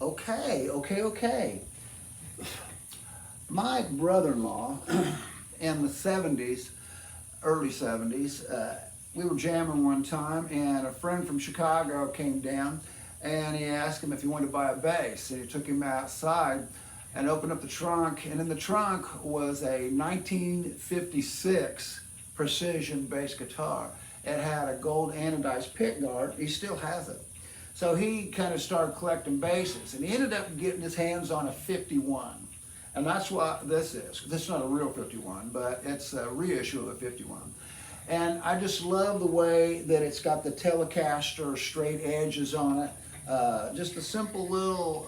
Okay. My brother-in-law in the 70s, early 70s, we were jamming one time and a friend from Chicago came down and he asked him if he wanted to buy a bass, and he took him outside and opened up the trunk, and in the trunk was a 1956 Precision bass guitar. It had a gold anodized pick guard. He still has it. So he kind of started collecting basses, and he ended up getting his hands on a 51. And that's what this is. This is not a real 51, but it's a reissue of a 51. And I just love the way that it's got the Telecaster straight edges on it. Just a simple little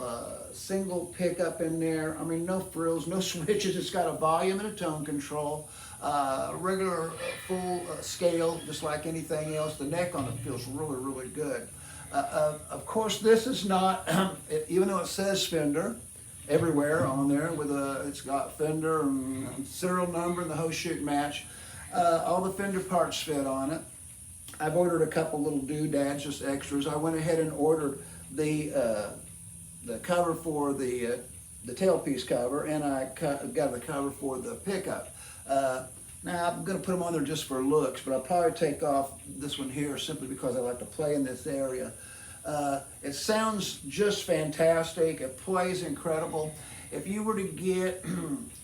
single pickup in there. I mean, no frills, no switches. It's got a volume and a tone control. Regular full scale, just like anything else. The neck on it feels really good. Of course, this is not, even though it says Fender everywhere on there, with it's got Fender and serial number and the whole shoot match. All the Fender parts fit on it. I've ordered a couple little doodads, just extras. I went ahead and ordered the cover for the tailpiece cover, and I got the cover for the pickup. Now I'm going to put them on there just for looks, but I'll probably take off this one here simply because I like to play in this area. It sounds just fantastic. It plays incredible. If you were to get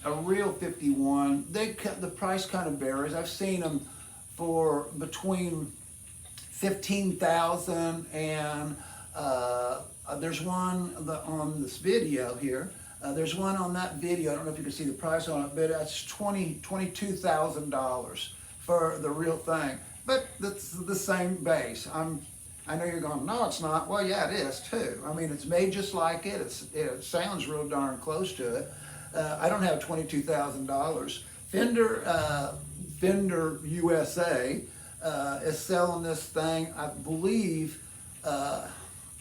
a real 51, the price kind of varies. I've seen them for between $15,000 and there's one on this video here. There's one on that video. I don't know if you can see the price on it, but it's $22,000 for the real thing. But that's the same bass. I know you're going, no, it's not. Well, yeah, it is too. I mean, it's made just like it. It sounds real darn close to it. I don't have $22,000. Fender USA is selling this thing, I believe.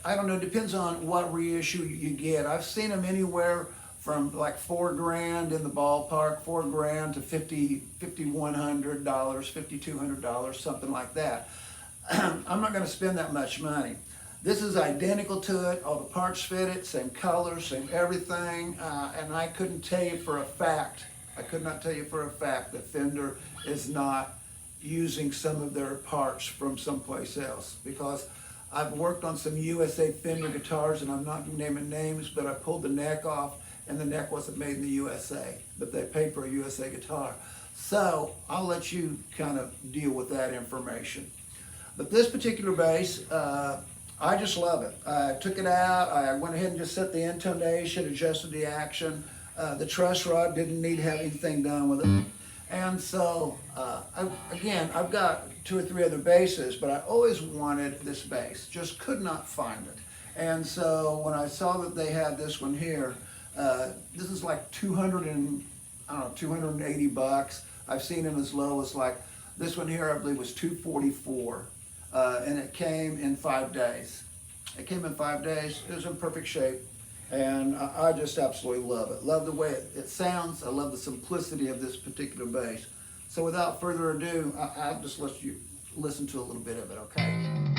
I don't know, depends on what reissue you get. I've seen them anywhere from like $4,000 in the ballpark, $4,000 to $5,100, $5,200, something like that. I'm not going to spend that much money. This is identical to it. All the parts fit it, same color, same everything. And I couldn't tell you for a fact, I could not tell you for a fact that Fender is not using some of their parts from someplace else, because I've worked on some USA Fender guitars, and I'm not naming names, but I pulled the neck off, and the neck wasn't made in the USA, but they paid for a USA guitar. So I'll let you kind of deal with that information. But this particular bass, I just love it. I took it out, I went ahead and just set the intonation, adjusted the action. The truss rod didn't need to have anything done with it. And so, I've got 2 or 3 other basses, but I always wanted this bass, just could not find it. And so when I saw that they had this one here, this is like 280 bucks. I've seen them as low as like, this one here I believe was 244, and it came in 5 days. It came in 5 days, it was in perfect shape. And I just absolutely love it. Love the way it sounds. I love the simplicity of this particular bass. So without further ado, I'll just let you listen to a little bit of it, okay?